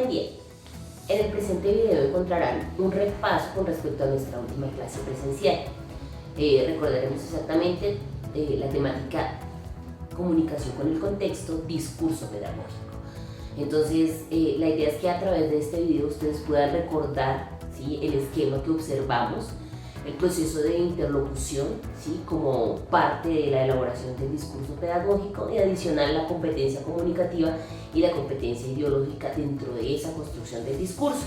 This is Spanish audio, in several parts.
Buen día. En el presente video encontrarán un repaso con respecto a nuestra última clase presencial. Recordaremos exactamente la temática comunicación con el contexto, discurso pedagógico. Entonces, la idea es que a través de este video ustedes puedan recordar, ¿sí?, el esquema que observamos, el proceso de interlocución, ¿sí?, como parte de la elaboración del discurso pedagógico, y adicional la competencia comunicativa y la competencia ideológica dentro de esa construcción del discurso.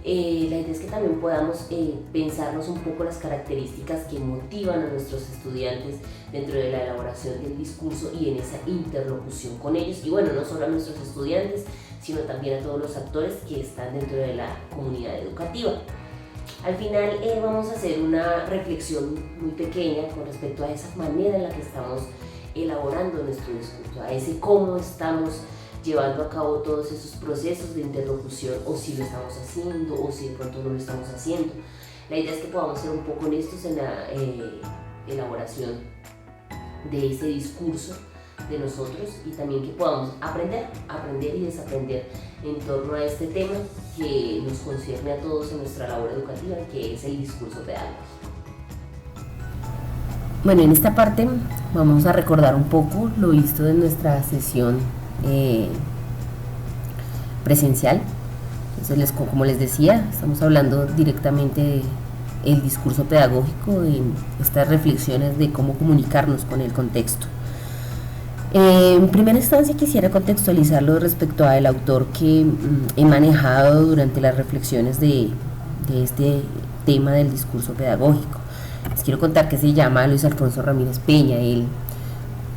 La idea es que también podamos pensarnos un poco las características que motivan a nuestros estudiantes dentro de la elaboración del discurso y en esa interlocución con ellos, y bueno, no solo a nuestros estudiantes, sino también a todos los actores que están dentro de la comunidad educativa. Al final vamos a hacer una reflexión muy pequeña con respecto a esa manera en la que estamos elaborando nuestro discurso, a ese cómo estamos llevando a cabo todos esos procesos de interlocución, o si lo estamos haciendo o si de pronto no lo estamos haciendo. La idea es que podamos ser un poco honestos en la elaboración de ese discurso de nosotros, y también que podamos aprender y desaprender en torno a este tema que nos concierne a todos en nuestra labor educativa, que es el discurso pedagógico. Bueno, en esta parte vamos a recordar un poco lo visto en nuestra sesión presencial. Entonces, como les decía, estamos hablando directamente del discurso pedagógico, en estas reflexiones de cómo comunicarnos con el contexto. En primera instancia quisiera contextualizarlo respecto al autor que he manejado durante las reflexiones de este tema del discurso pedagógico. Les quiero contar que se llama Luis Alfonso Ramírez Peña. Él,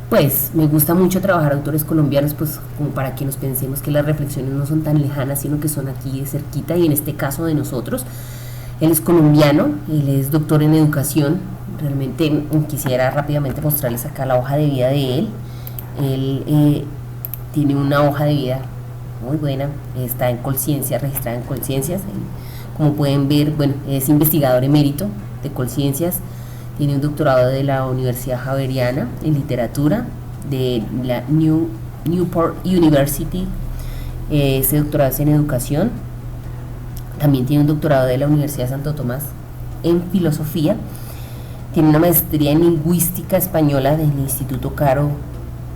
pues, me gusta mucho trabajar autores colombianos, pues, como para que nos pensemos que las reflexiones no son tan lejanas, sino que son aquí de cerquita, y en este caso de nosotros. Él es colombiano, él es doctor en educación. Realmente quisiera rápidamente mostrarles acá la hoja de vida de él. Él tiene una hoja de vida muy buena, está en Colciencias, registrada en Colciencias. Como pueden ver, bueno, es investigador emérito de Colciencias, tiene un doctorado de la Universidad Javeriana en literatura, de la Newport University. Ese doctorado es en educación. También tiene un doctorado de la Universidad de Santo Tomás en filosofía. Tiene una maestría en lingüística española del Instituto Caro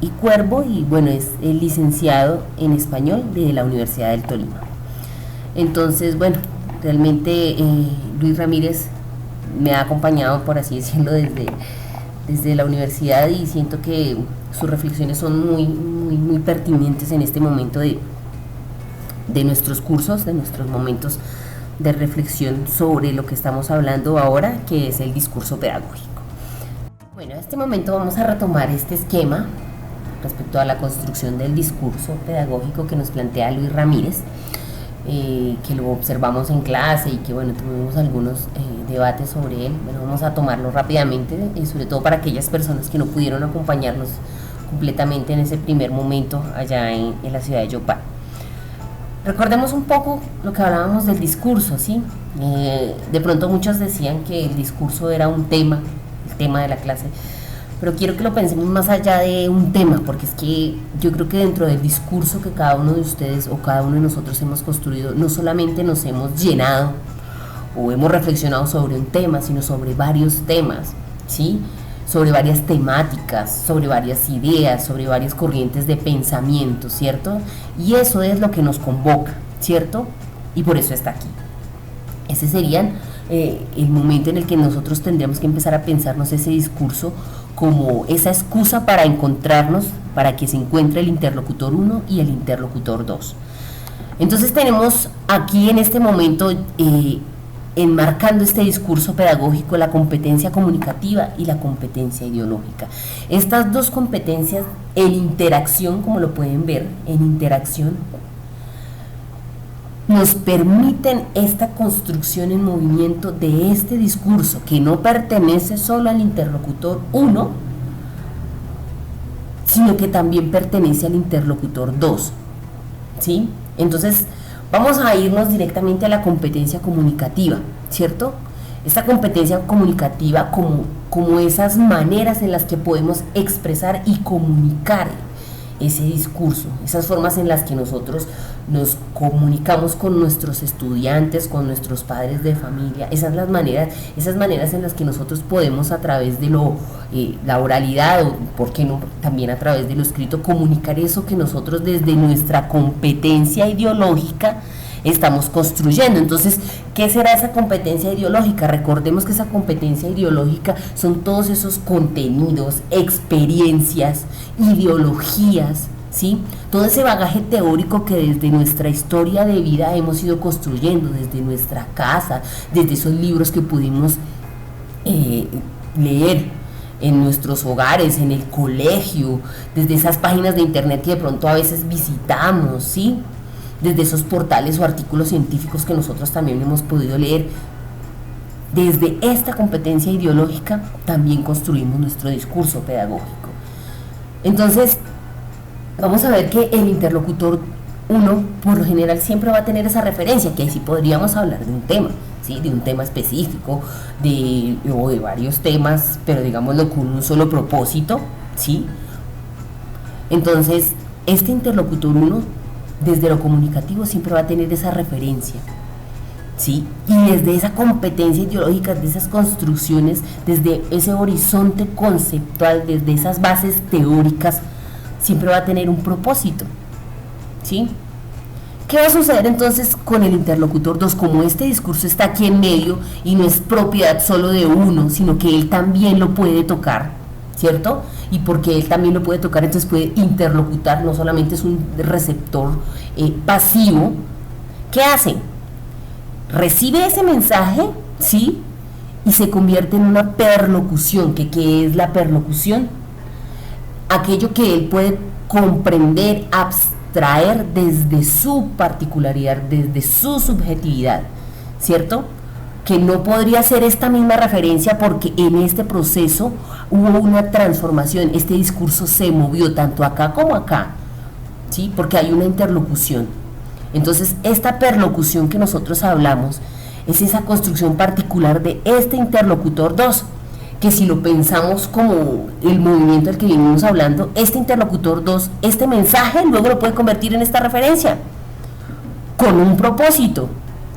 y Cuervo, y bueno, es el licenciado en español de la Universidad del Tolima. Entonces, bueno, realmente Luis Ramírez me ha acompañado, por así decirlo, desde la universidad, y siento que sus reflexiones son muy pertinentes en este momento de nuestros cursos, de nuestros momentos de reflexión sobre lo que estamos hablando ahora, que es el discurso pedagógico. Bueno, en este momento vamos a retomar este esquema respecto a la construcción del discurso pedagógico que nos plantea Luis Ramírez, que lo observamos en clase y que, bueno, tuvimos algunos debates sobre él. Bueno, vamos a tomarlo rápidamente, sobre todo para aquellas personas que no pudieron acompañarnos completamente en ese primer momento allá en la ciudad de Yopal. Recordemos un poco lo que hablábamos del discurso, ¿sí? De pronto muchos decían que el discurso era un tema, el tema de la clase, pero quiero que lo pensemos más allá de un tema, porque es que yo creo que dentro del discurso que cada uno de ustedes o cada uno de nosotros hemos construido, no solamente nos hemos llenado o hemos reflexionado sobre un tema, sino sobre varios temas, ¿sí?, sobre varias temáticas, sobre varias ideas, sobre varias corrientes de pensamiento, ¿cierto? Y eso es lo que nos convoca, ¿cierto? Y por eso está aquí. Ese sería el momento en el que nosotros tendríamos que empezar a pensarnos ese discurso como esa excusa para encontrarnos, para que se encuentre el interlocutor 1 y el interlocutor 2. Entonces tenemos aquí en este momento, enmarcando este discurso pedagógico, la competencia comunicativa y la competencia ideológica. Estas dos competencias en interacción, como lo pueden ver, en interacción, nos permiten esta construcción en movimiento de este discurso, que no pertenece solo al interlocutor 1, sino que también pertenece al interlocutor 2, ¿sí? Entonces, vamos a irnos directamente a la competencia comunicativa, ¿cierto? Esta competencia comunicativa como esas maneras en las que podemos expresar y comunicar ese discurso, esas formas en las que nosotros nos comunicamos con nuestros estudiantes, con nuestros padres de familia, esas maneras en las que nosotros podemos a través de la oralidad o, ¿por qué no?, también a través de lo escrito, comunicar eso que nosotros desde nuestra competencia ideológica estamos construyendo. Entonces, ¿qué será esa competencia ideológica? Recordemos que esa competencia ideológica son todos esos contenidos, experiencias, ideologías, ¿sí? Todo ese bagaje teórico que desde nuestra historia de vida hemos ido construyendo, desde nuestra casa, desde esos libros que pudimos leer en nuestros hogares, en el colegio, desde esas páginas de internet que de pronto a veces visitamos, ¿sí?, desde esos portales o artículos científicos que nosotros también hemos podido leer. Desde esta competencia ideológica también construimos nuestro discurso pedagógico. Entonces, vamos a ver que el interlocutor 1, por lo general, siempre va a tener esa referencia, que ahí sí podríamos hablar de un tema, ¿sí?, de un tema específico, o de varios temas, pero digámoslo con un solo propósito, ¿sí? Entonces, este interlocutor 1, desde lo comunicativo, siempre va a tener esa referencia, ¿sí? Y desde esa competencia ideológica, de esas construcciones, desde ese horizonte conceptual, desde esas bases teóricas, siempre va a tener un propósito, ¿sí? ¿Qué va a suceder entonces con el interlocutor 2? Como este discurso está aquí en medio y no es propiedad solo de uno, sino que él también lo puede tocar, ¿cierto? Y porque él también lo puede tocar, entonces puede interlocutar, no solamente es un receptor pasivo. ¿Qué hace? Recibe ese mensaje, ¿sí?, y se convierte en una perlocución. ¿Qué es la perlocución? Aquello que él puede comprender, abstraer desde su particularidad, desde su subjetividad, ¿cierto?, que no podría ser esta misma referencia porque en este proceso hubo una transformación, este discurso se movió tanto acá como acá, ¿sí?, porque hay una interlocución. Entonces, esta perlocución que nosotros hablamos es esa construcción particular de este interlocutor 2, que si lo pensamos como el movimiento del que venimos hablando, este interlocutor 2, este mensaje luego lo puede convertir en esta referencia, con un propósito,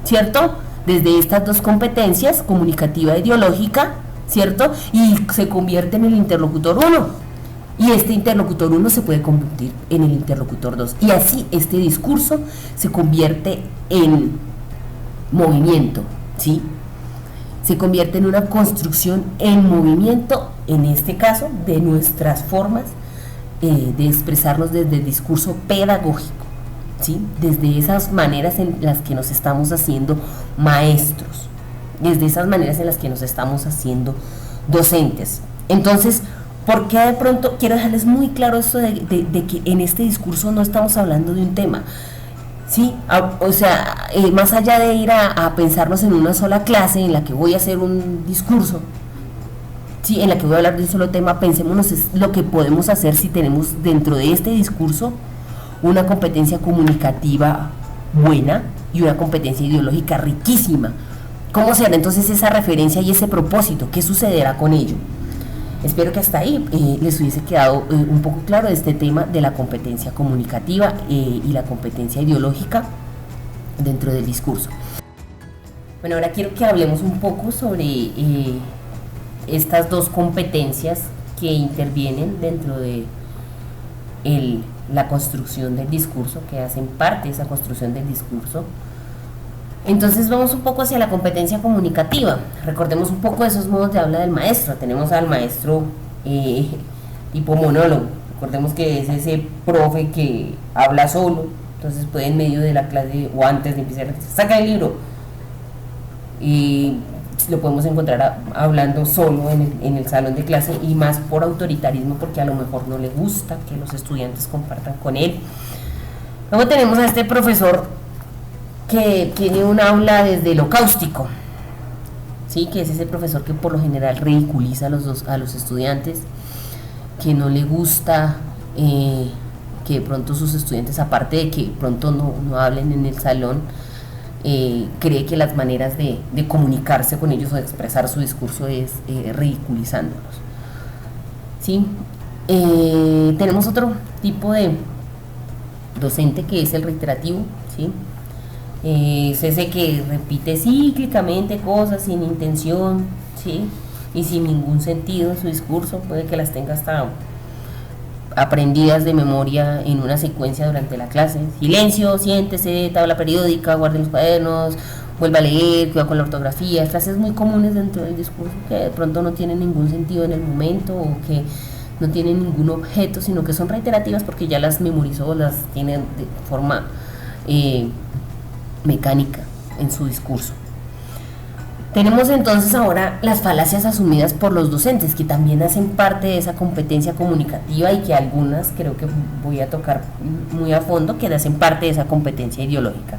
¿cierto?, desde estas dos competencias, comunicativa e ideológica, ¿cierto?, y se convierte en el interlocutor 1, y este interlocutor 1 se puede convertir en el interlocutor 2, y así este discurso se convierte en movimiento, ¿sí?, se convierte en una construcción en movimiento, en este caso, de nuestras formas de expresarnos desde el discurso pedagógico, ¿sí?, desde esas maneras en las que nos estamos haciendo maestros, desde esas maneras en las que nos estamos haciendo docentes. Entonces, ¿por qué de pronto quiero dejarles muy claro esto de que en este discurso no estamos hablando de un tema? Sí, o sea, más allá de ir a pensarnos en una sola clase en la que voy a hacer un discurso, sí, en la que voy a hablar de un solo tema, pensémonos es lo que podemos hacer si tenemos dentro de este discurso una competencia comunicativa buena y una competencia ideológica riquísima. ¿Cómo será entonces esa referencia y ese propósito? ¿Qué sucederá con ello? Espero que hasta ahí les hubiese quedado un poco claro este tema de la competencia comunicativa y la competencia ideológica dentro del discurso. Bueno, ahora quiero que hablemos un poco sobre estas dos competencias que intervienen dentro de la construcción del discurso, que hacen parte de esa construcción del discurso. Entonces vamos un poco hacia la competencia comunicativa. Recordemos un poco de esos modos de habla del maestro. Tenemos al maestro tipo monólogo. Recordemos que es ese profe que habla solo, entonces puede en medio de la clase o antes de empezar, saca el libro, y lo podemos encontrar hablando solo en el salón de clase, y más por autoritarismo, porque a lo mejor no le gusta que los estudiantes compartan con él. Luego tenemos a este profesor que tiene un aula desde lo cáustico, ¿sí?, que es ese profesor que por lo general ridiculiza a los estudiantes, que no le gusta que de pronto sus estudiantes, aparte de que pronto no hablen en el salón, cree que las maneras de comunicarse con ellos o de expresar su discurso es ridiculizándolos, ¿sí? Tenemos otro tipo de docente que es el reiterativo, ¿sí? Es ese que repite cíclicamente cosas sin intención, ¿sí? Y sin ningún sentido en su discurso, puede que las tenga hasta aprendidas de memoria en una secuencia durante la clase. Silencio, siéntese, tabla periódica, guarde los cuadernos, vuelva a leer, cuidado con la ortografía, frases muy comunes dentro del discurso que de pronto no tienen ningún sentido en el momento o que no tienen ningún objeto, sino que son reiterativas porque ya las memorizó, las tiene de forma mecánica en su discurso. Tenemos entonces ahora las falacias asumidas por los docentes, que también hacen parte de esa competencia comunicativa y que algunas creo que voy a tocar muy a fondo, que hacen parte de esa competencia ideológica.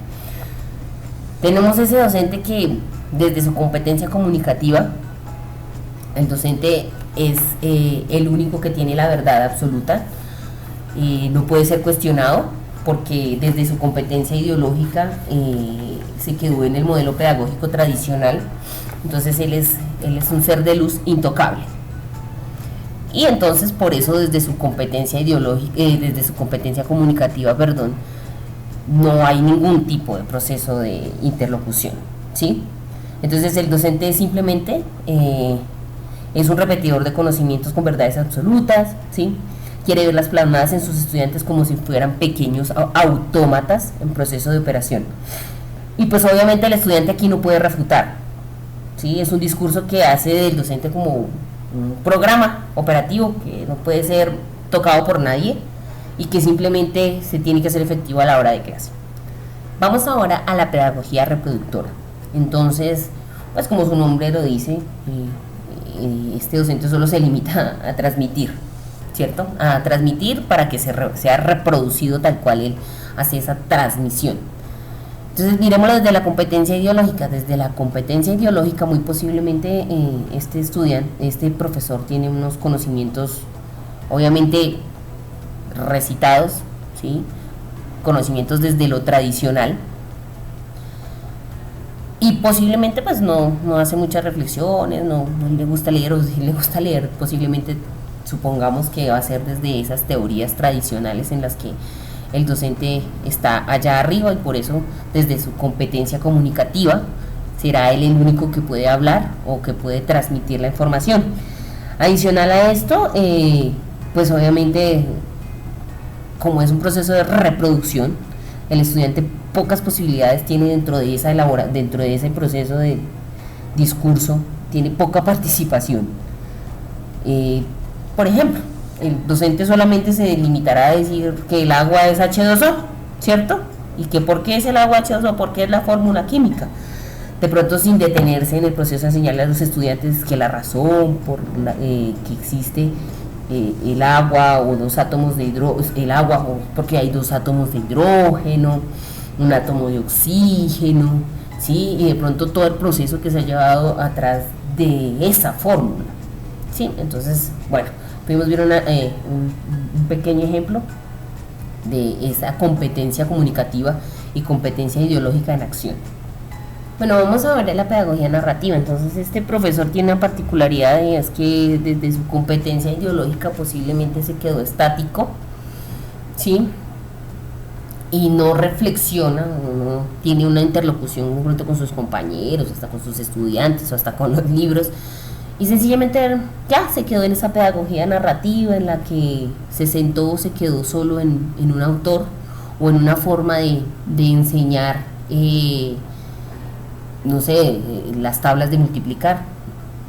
Tenemos ese docente que desde su competencia comunicativa, el docente es el único que tiene la verdad absoluta, no puede ser cuestionado porque desde su competencia ideológica se quedó en el modelo pedagógico tradicional. Entonces él es un ser de luz intocable. Y entonces por eso desde su competencia ideológica, desde su competencia comunicativa, perdón, no hay ningún tipo de proceso de interlocución, ¿sí? Entonces el docente simplemente es un repetidor de conocimientos con verdades absolutas, ¿sí? Quiere verlas plasmadas en sus estudiantes como si fueran pequeños autómatas en proceso de operación. Y pues obviamente el estudiante aquí no puede refutar, ¿sí? Es un discurso que hace del docente como un programa operativo que no puede ser tocado por nadie y que simplemente se tiene que hacer efectivo a la hora de clase. Vamos ahora a la pedagogía reproductora. Entonces, pues como su nombre lo dice, este docente solo se limita a transmitir, ¿cierto? A transmitir para que sea reproducido tal cual él hace esa transmisión. Entonces miremoslo desde la competencia ideológica. Desde la competencia ideológica muy posiblemente este profesor tiene unos conocimientos obviamente recitados, ¿sí? Conocimientos desde lo tradicional y posiblemente pues no hace muchas reflexiones, no le gusta leer, o si le gusta leer posiblemente supongamos que va a ser desde esas teorías tradicionales en las que el docente está allá arriba y por eso desde su competencia comunicativa será él el único que puede hablar o que puede transmitir la información. Adicional a esto, pues obviamente como es un proceso de reproducción, el estudiante pocas posibilidades tiene dentro de ese proceso de discurso, tiene poca participación. Por ejemplo, el docente solamente se limitará a decir que el agua es H2O, ¿cierto? Y que por qué es el agua H2O, por qué es la fórmula química. De pronto sin detenerse en el proceso de enseñarle a los estudiantes que la razón por que existe el agua o dos átomos de el agua porque hay dos átomos de hidrógeno, un átomo de oxígeno, ¿sí? Y de pronto todo el proceso que se ha llevado atrás de esa fórmula, ¿sí? Entonces, bueno, pudimos ver un pequeño ejemplo de esa competencia comunicativa y competencia ideológica en acción. Bueno, vamos a ver la pedagogía narrativa. Entonces este profesor tiene una particularidad y es que desde su competencia ideológica posiblemente se quedó estático, ¿sí? Y no reflexiona, no tiene una interlocución pronto con sus compañeros, hasta con sus estudiantes o hasta con los libros, y sencillamente ya se quedó en esa pedagogía narrativa en la que se sentó, se quedó solo en un autor o en una forma de enseñar, no sé, las tablas de multiplicar.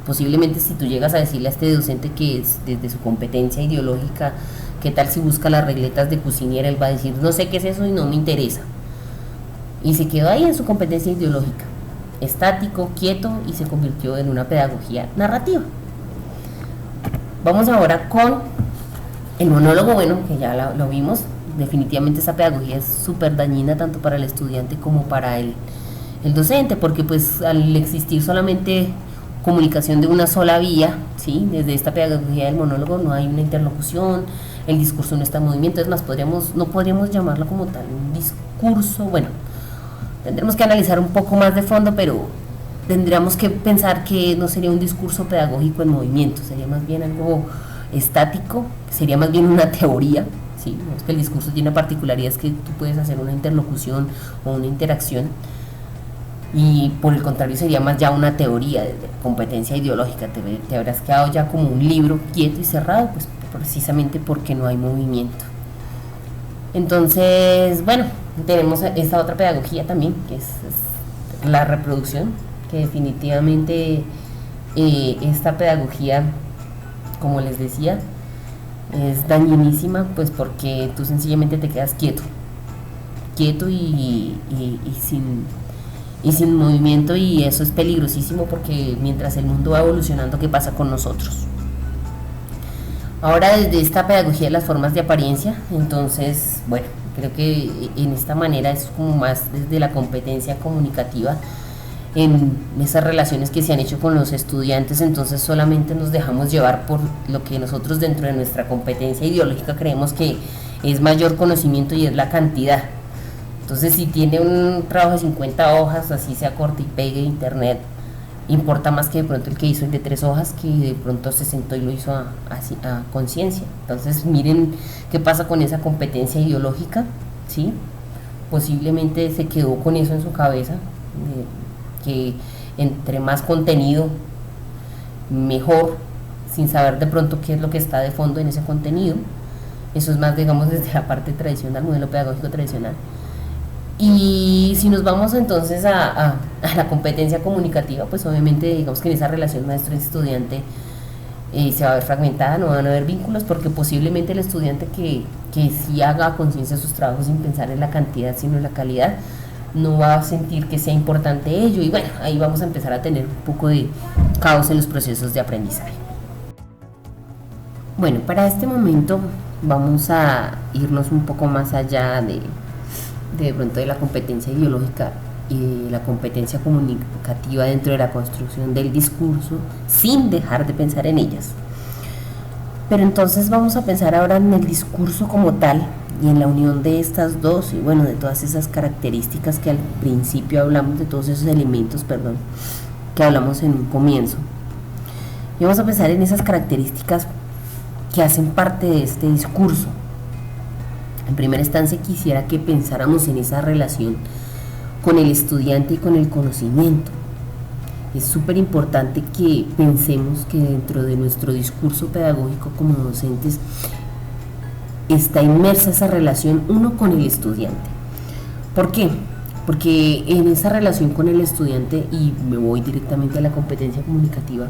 Posiblemente si tú llegas a decirle a este docente que es desde su competencia ideológica, ¿qué tal si busca las regletas de cocinera? Él va a decir, no sé qué es eso y no me interesa. Y se quedó ahí en su competencia ideológica, estático, quieto, y se convirtió en una pedagogía narrativa. Vamos ahora con el monólogo, bueno, que ya lo vimos. Definitivamente esa pedagogía es súper dañina tanto para el estudiante como para el docente, porque pues al existir solamente comunicación de una sola vía, ¿sí? Desde esta pedagogía del monólogo no hay una interlocución, el discurso no está en movimiento. Es más, no podríamos llamarlo como tal un discurso. Bueno, tendremos que analizar un poco más de fondo, pero tendríamos que pensar que no sería un discurso pedagógico en movimiento, sería más bien algo estático, sería más bien una teoría, ¿sí? Es que el discurso tiene particularidades que tú puedes hacer una interlocución o una interacción, y por el contrario sería más ya una teoría de competencia ideológica. Te habrás quedado ya como un libro quieto y cerrado, pues precisamente porque no hay movimiento. Entonces, bueno, tenemos esta otra pedagogía también, que es la reproducción, que definitivamente esta pedagogía, como les decía, es dañinísima, pues porque tú sencillamente te quedas quieto y sin movimiento, y eso es peligrosísimo porque mientras el mundo va evolucionando, ¿qué pasa con nosotros? Ahora, desde esta pedagogía de las formas de apariencia, entonces, bueno, creo que en esta manera es como más desde la competencia comunicativa en esas relaciones que se han hecho con los estudiantes. Entonces solamente nos dejamos llevar por lo que nosotros dentro de nuestra competencia ideológica creemos que es mayor conocimiento, y es la cantidad. Entonces, si tiene un trabajo de 50 hojas, así sea corte y pegue de internet, importa más que de pronto el que hizo el de 3 hojas, que de pronto se sentó y lo hizo a conciencia. Entonces, miren qué pasa con esa competencia ideológica, ¿sí? Posiblemente se quedó con eso en su cabeza, que entre más contenido, mejor, sin saber de pronto qué es lo que está de fondo en ese contenido. Eso es más, digamos, desde la parte tradicional, modelo pedagógico tradicional. Y si nos vamos entonces a la competencia comunicativa, pues obviamente digamos que en esa relación maestro-estudiante se va a ver fragmentada, no van a haber vínculos, porque posiblemente el estudiante que sí haga a conciencia sus trabajos sin pensar en la cantidad sino en la calidad, no va a sentir que sea importante ello, y bueno, ahí vamos a empezar a tener un poco de caos en los procesos de aprendizaje. Bueno, para este momento vamos a irnos un poco más allá de pronto de la competencia ideológica y la competencia comunicativa dentro de la construcción del discurso, sin dejar de pensar en ellas. Pero entonces vamos a pensar ahora en el discurso como tal, y en la unión de estas dos, y bueno, de todas esas características que al principio hablamos, de todos esos elementos, que hablamos en un comienzo. Y vamos a pensar en esas características que hacen parte de este discurso. En primera instancia, quisiera que pensáramos en esa relación con el estudiante y con el conocimiento. Es súper importante que pensemos que dentro de nuestro discurso pedagógico como docentes está inmersa esa relación uno con el estudiante. ¿Por qué? Porque en esa relación con el estudiante, y me voy directamente a la competencia comunicativa,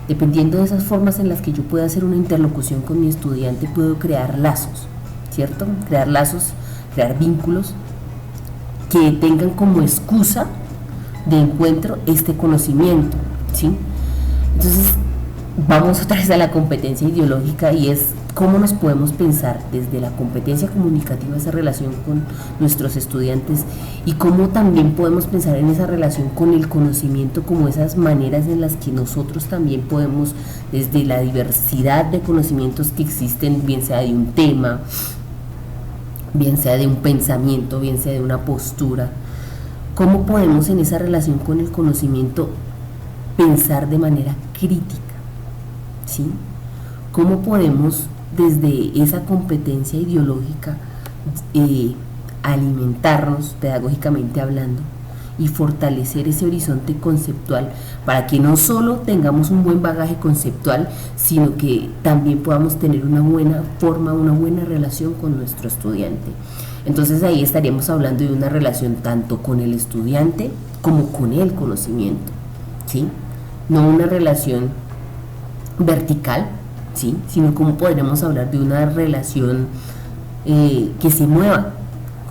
dependiendo de esas formas en las que yo pueda hacer una interlocución con mi estudiante, puedo crear lazos, ¿cierto? Crear lazos, crear vínculos que tengan como excusa de encuentro este conocimiento, ¿sí? Entonces, vamos otra vez a la competencia ideológica, y es cómo nos podemos pensar desde la competencia comunicativa esa relación con nuestros estudiantes, y cómo también podemos pensar en esa relación con el conocimiento como esas maneras en las que nosotros también podemos, desde la diversidad de conocimientos que existen, bien sea de un tema, bien sea de un pensamiento, bien sea de una postura, cómo podemos en esa relación con el conocimiento pensar de manera crítica, ¿sí? Cómo podemos desde esa competencia ideológica alimentarnos pedagógicamente hablando y fortalecer ese horizonte conceptual, para que no solo tengamos un buen bagaje conceptual, sino que también podamos tener una buena forma, una buena relación con nuestro estudiante. Entonces ahí estaríamos hablando de una relación tanto con el estudiante como con el conocimiento, ¿sí? No una relación vertical, ¿sí? Sino como podremos hablar de una relación que se mueva,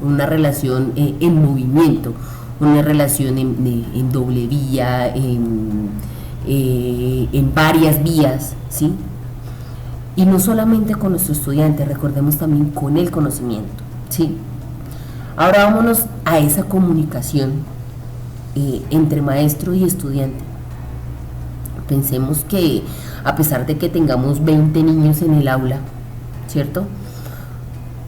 una relación en movimiento, una relación en doble vía, en varias vías, ¿sí? Y no solamente con nuestro estudiante, recordemos también con el conocimiento, ¿sí? Ahora vámonos a esa comunicación entre maestro y estudiante. Pensemos que a pesar de que tengamos 20 niños en el aula, ¿cierto?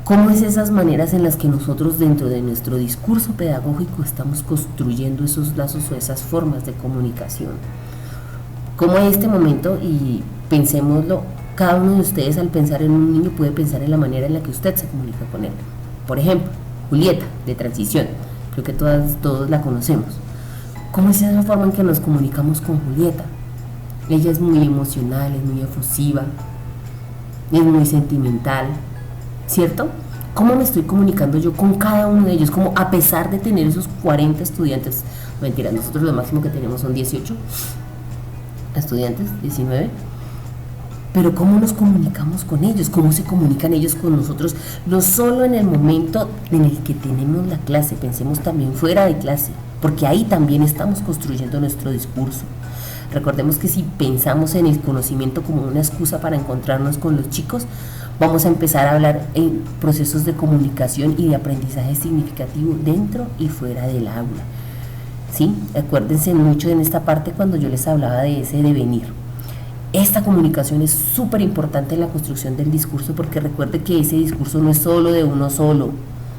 ¿Cómo es esas maneras en las que nosotros dentro de nuestro discurso pedagógico estamos construyendo esos lazos o esas formas de comunicación? ¿Cómo en este momento, y pensémoslo Cada uno de ustedes al pensar en un niño puede pensar en la manera en la que usted se comunica con él. Por ejemplo, Julieta, de transición, creo que todos la conocemos. ¿Cómo es esa forma en que nos comunicamos con Julieta? Ella es muy emocional, es muy efusiva, es muy sentimental, ¿cierto? ¿Cómo me estoy comunicando yo con cada uno de ellos? Como a pesar de tener esos 40 estudiantes, mentira, nosotros lo máximo que tenemos son 18 estudiantes, 19, pero ¿cómo nos comunicamos con ellos? ¿Cómo se comunican ellos con nosotros? No solo en el momento en el que tenemos la clase, pensemos también fuera de clase, porque ahí también estamos construyendo nuestro discurso. Recordemos que si pensamos en el conocimiento como una excusa para encontrarnos con los chicos, vamos a empezar a hablar en procesos de comunicación y de aprendizaje significativo dentro y fuera del aula. ¿Sí? Acuérdense mucho en esta parte cuando yo les hablaba de ese devenir. Esta comunicación es súper importante en la construcción del discurso, porque recuerde que ese discurso no es solo de uno solo, no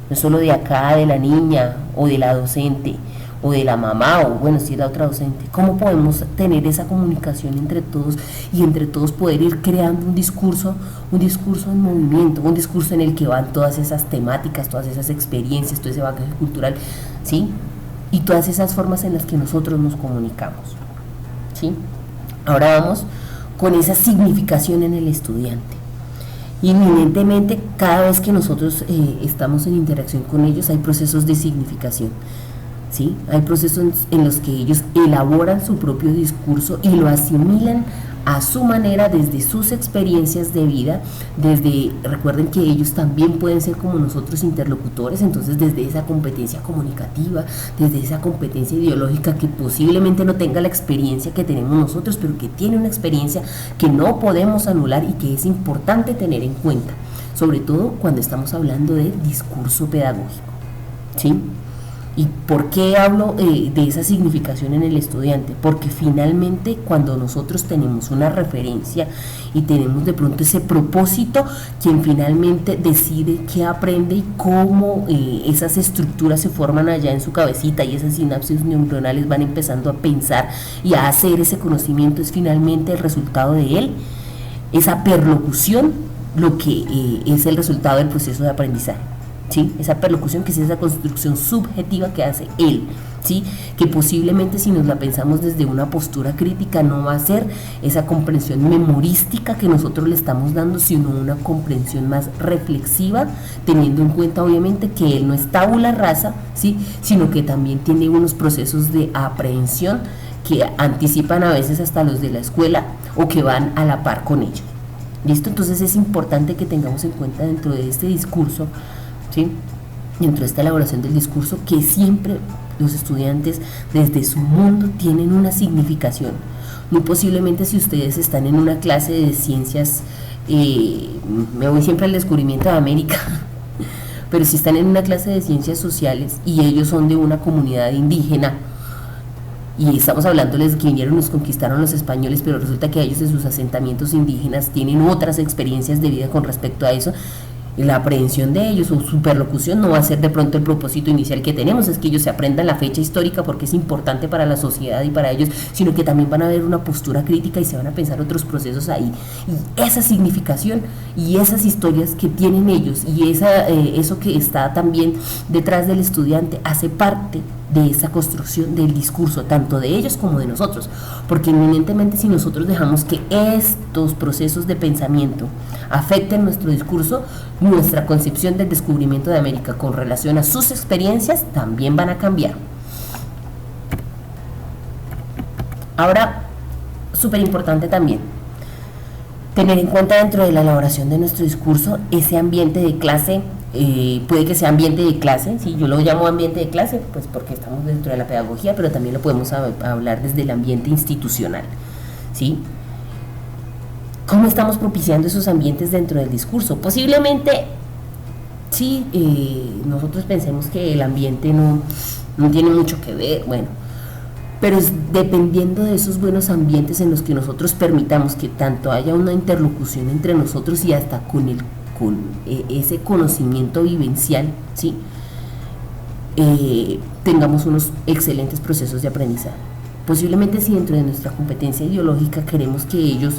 es solo de acá, de la niña o de la docente o de la mamá o bueno, si es la otra docente. ¿Cómo podemos tener esa comunicación entre todos y entre todos poder ir creando un discurso en movimiento, un discurso en el que van todas esas temáticas, todas esas experiencias, todo ese bagaje cultural, ¿sí? Y todas esas formas en las que nosotros nos comunicamos, ¿sí? Ahora vamos con esa significación en el estudiante. Inminentemente, cada vez que nosotros estamos en interacción con ellos, hay procesos de significación, ¿sí? Hay procesos en los que ellos elaboran su propio discurso y lo asimilan a su manera, desde sus experiencias de vida, recuerden que ellos también pueden ser como nosotros interlocutores, entonces desde esa competencia comunicativa, desde esa competencia ideológica que posiblemente no tenga la experiencia que tenemos nosotros, pero que tiene una experiencia que no podemos anular y que es importante tener en cuenta, sobre todo cuando estamos hablando de discurso pedagógico, ¿sí? ¿Y por qué hablo de esa significación en el estudiante? Porque finalmente cuando nosotros tenemos una referencia y tenemos de pronto ese propósito, quien finalmente decide qué aprende y cómo esas estructuras se forman allá en su cabecita y esas sinapsis neuronales van empezando a pensar y a hacer ese conocimiento, es finalmente el resultado de él, esa perlocución, lo que es el resultado del proceso de aprendizaje. ¿Sí? Esa perlocución, que es esa construcción subjetiva que hace él, ¿sí? Que posiblemente si nos la pensamos desde una postura crítica no va a ser esa comprensión memorística que nosotros le estamos dando, sino una comprensión más reflexiva, teniendo en cuenta obviamente que él no es tabula rasa, ¿sí? Sino que también tiene unos procesos de aprehensión que anticipan a veces hasta los de la escuela o que van a la par con ellos. ¿Listo? Entonces es importante que tengamos en cuenta dentro de este discurso, ¿sí? Dentro de esta elaboración del discurso, que siempre los estudiantes desde su mundo tienen una significación. Muy posiblemente si ustedes están en una clase de ciencias, me voy siempre al descubrimiento de América, pero si están en una clase de ciencias sociales y ellos son de una comunidad indígena y estamos hablándoles de que vinieron, nos conquistaron los españoles, pero resulta que ellos en sus asentamientos indígenas tienen otras experiencias de vida con respecto a eso, la aprehensión de ellos o su perlocución no va a ser de pronto el propósito inicial que tenemos, es que ellos se aprendan la fecha histórica porque es importante para la sociedad y para ellos, sino que también van a ver una postura crítica y se van a pensar otros procesos ahí, y esa significación y esas historias que tienen ellos y eso que está también detrás del estudiante hace parte de esa construcción del discurso, tanto de ellos como de nosotros, porque eminentemente si nosotros dejamos que estos procesos de pensamiento afecten nuestro discurso, nuestra concepción del descubrimiento de América con relación a sus experiencias también van a cambiar. Ahora, súper importante también tener en cuenta dentro de la elaboración de nuestro discurso ese ambiente de clase. Puede que sea ambiente de clase, ¿sí? Yo lo llamo ambiente de clase pues porque estamos dentro de la pedagogía, pero también lo podemos hablar desde el ambiente institucional, ¿sí? ¿Cómo estamos propiciando esos ambientes dentro del discurso? Posiblemente sí, nosotros pensemos que el ambiente no tiene mucho que ver, bueno, pero es dependiendo de esos buenos ambientes en los que nosotros permitamos que tanto haya una interlocución entre nosotros y hasta con ese conocimiento vivencial, ¿sí? Tengamos unos excelentes procesos de aprendizaje. Posiblemente si dentro de nuestra competencia ideológica queremos que ellos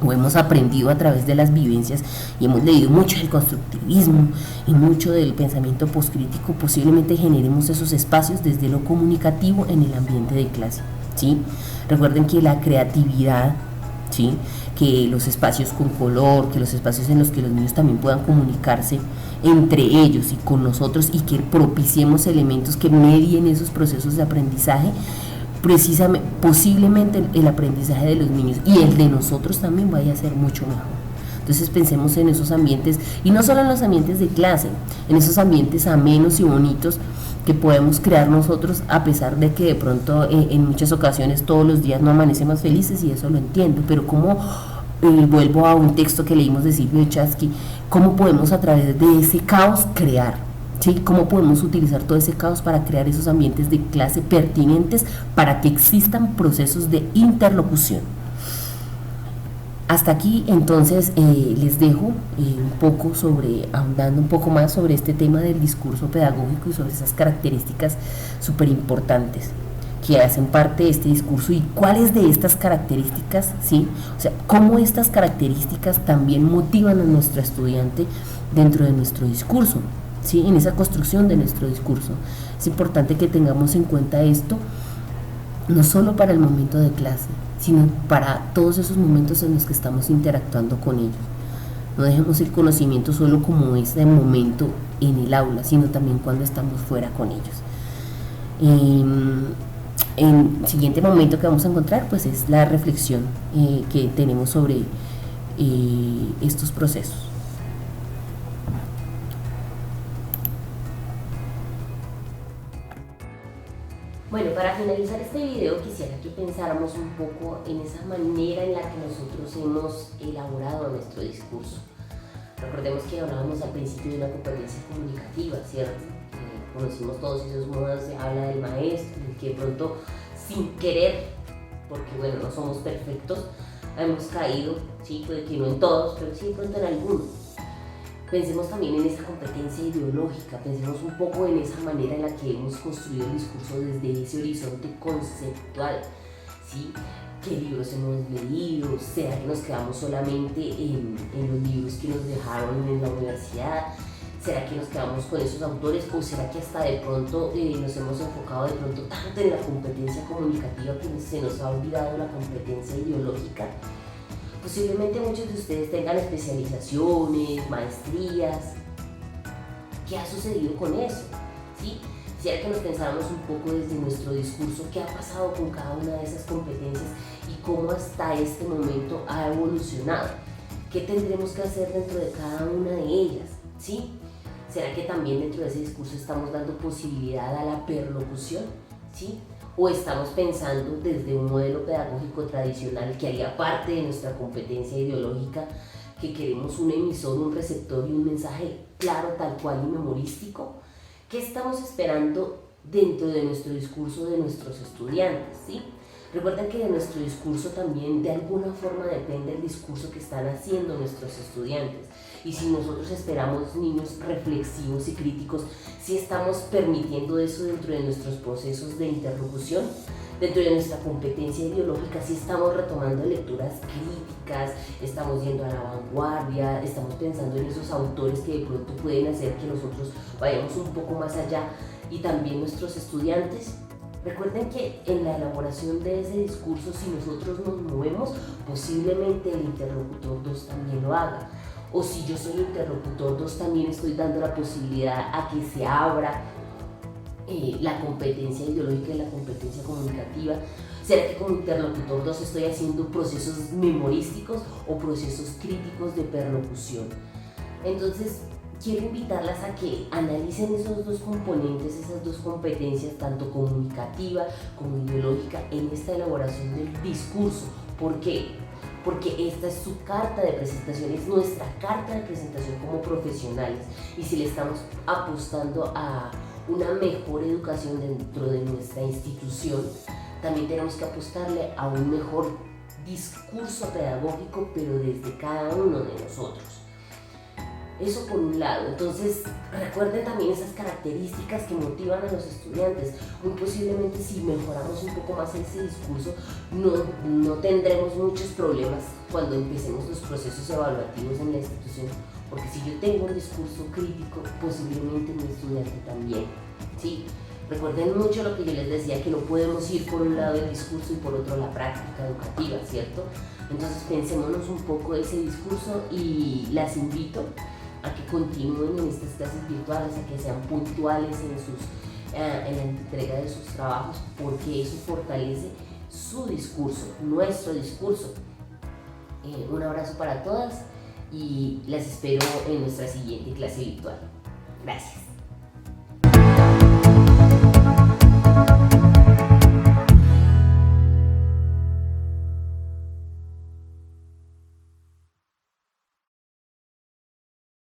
o hemos aprendido a través de las vivencias y hemos leído mucho del constructivismo y mucho del pensamiento poscrítico, posiblemente generemos esos espacios desde lo comunicativo en el ambiente de clase, ¿sí? Recuerden que la creatividad, ¿sí?, que los espacios con color, que los espacios en los que los niños también puedan comunicarse entre ellos y con nosotros y que propiciemos elementos que medien esos procesos de aprendizaje, precisamente, posiblemente el aprendizaje de los niños y el de nosotros también vaya a ser mucho mejor. Entonces pensemos en esos ambientes, y no solo en los ambientes de clase, en esos ambientes amenos y bonitos que podemos crear nosotros, a pesar de que de pronto en muchas ocasiones todos los días no amanecemos felices, y eso lo entiendo, pero como vuelvo a un texto que leímos de Silvio Echazki, cómo podemos a través de ese caos crear, ¿sí? Cómo podemos utilizar todo ese caos para crear esos ambientes de clase pertinentes para que existan procesos de interlocución. Hasta aquí entonces les dejo un poco ahondando un poco más sobre este tema del discurso pedagógico y sobre esas características súper importantes que hacen parte de este discurso y cuáles de estas características, ¿sí? O sea, cómo estas características también motivan a nuestro estudiante dentro de nuestro discurso, ¿sí? En esa construcción de nuestro discurso. Es importante que tengamos en cuenta esto, no solo para el momento de clase, sino para todos esos momentos en los que estamos interactuando con ellos. No dejemos el conocimiento solo como ese momento en el aula, sino también cuando estamos fuera con ellos. En el siguiente momento que vamos a encontrar, pues es la reflexión que tenemos sobre estos procesos. Bueno, para finalizar este video quisiera que pensáramos un poco en esa manera en la que nosotros hemos elaborado nuestro discurso. Recordemos que hablábamos al principio de una competencia comunicativa, ¿cierto? Conocimos todos esos modos de habla del maestro, y que de pronto, sin querer, porque bueno, no somos perfectos, hemos caído, sí, puede que no en todos, pero sí de pronto en algunos. Pensemos también en esa competencia ideológica, pensemos un poco en esa manera en la que hemos construido el discurso desde ese horizonte conceptual, ¿sí? ¿Qué libros hemos leído? ¿Será que nos quedamos solamente en los libros que nos dejaron en la universidad? ¿Será que nos quedamos con esos autores? ¿O será que hasta de pronto nos hemos enfocado de pronto tanto en la competencia comunicativa que se nos ha olvidado la competencia ideológica? Posiblemente muchos de ustedes tengan especializaciones, maestrías. ¿Qué ha sucedido con eso? ¿Sí? Quisiera que nos pensáramos un poco desde nuestro discurso qué ha pasado con cada una de esas competencias y cómo hasta este momento ha evolucionado. ¿Qué tendremos que hacer dentro de cada una de ellas? ¿Sí? ¿Será que también dentro de ese discurso estamos dando posibilidad a la perlocución? ¿Sí? ¿O estamos pensando desde un modelo pedagógico tradicional que haría parte de nuestra competencia ideológica, que queremos un emisor, un receptor y un mensaje claro, tal cual y memorístico? ¿Qué estamos esperando dentro de nuestro discurso de nuestros estudiantes? ¿Sí? Recuerden que de nuestro discurso también de alguna forma depende el discurso que están haciendo nuestros estudiantes. Y si nosotros esperamos niños reflexivos y críticos, si estamos permitiendo eso dentro de nuestros procesos de interlocución, dentro de nuestra competencia ideológica, si estamos retomando lecturas críticas, estamos yendo a la vanguardia, estamos pensando en esos autores que de pronto pueden hacer que nosotros vayamos un poco más allá, y también nuestros estudiantes. Recuerden que en la elaboración de ese discurso, si nosotros nos movemos, posiblemente el interlocutor 2 también lo haga. O si yo soy interlocutor 2, también estoy dando la posibilidad a que se abra la competencia ideológica y la competencia comunicativa. ¿Será que como interlocutor 2 estoy haciendo procesos memorísticos o procesos críticos de perlocución? Entonces, quiero invitarlas a que analicen esos dos componentes, esas dos competencias, tanto comunicativa como ideológica, en esta elaboración del discurso. ¿Por qué? Porque esta es su carta de presentación, es nuestra carta de presentación como profesionales, y si le estamos apostando a una mejor educación dentro de nuestra institución, también tenemos que apostarle a un mejor discurso pedagógico, pero desde cada uno de nosotros. Eso por un lado. Entonces, recuerden también esas características que motivan a los estudiantes. Muy posiblemente si mejoramos un poco más ese discurso, no tendremos muchos problemas cuando empecemos los procesos evaluativos en la institución. Porque si yo tengo un discurso crítico, posiblemente mi estudiante también. ¿Sí? Recuerden mucho lo que yo les decía, que no podemos ir por un lado el discurso y por otro la práctica educativa, ¿cierto? Entonces pensémonos un poco ese discurso y las invito a que continúen en estas clases virtuales, a que sean puntuales en la entrega de sus trabajos, porque eso fortalece su discurso, nuestro discurso. Un abrazo para todas y las espero en nuestra siguiente clase virtual. Gracias.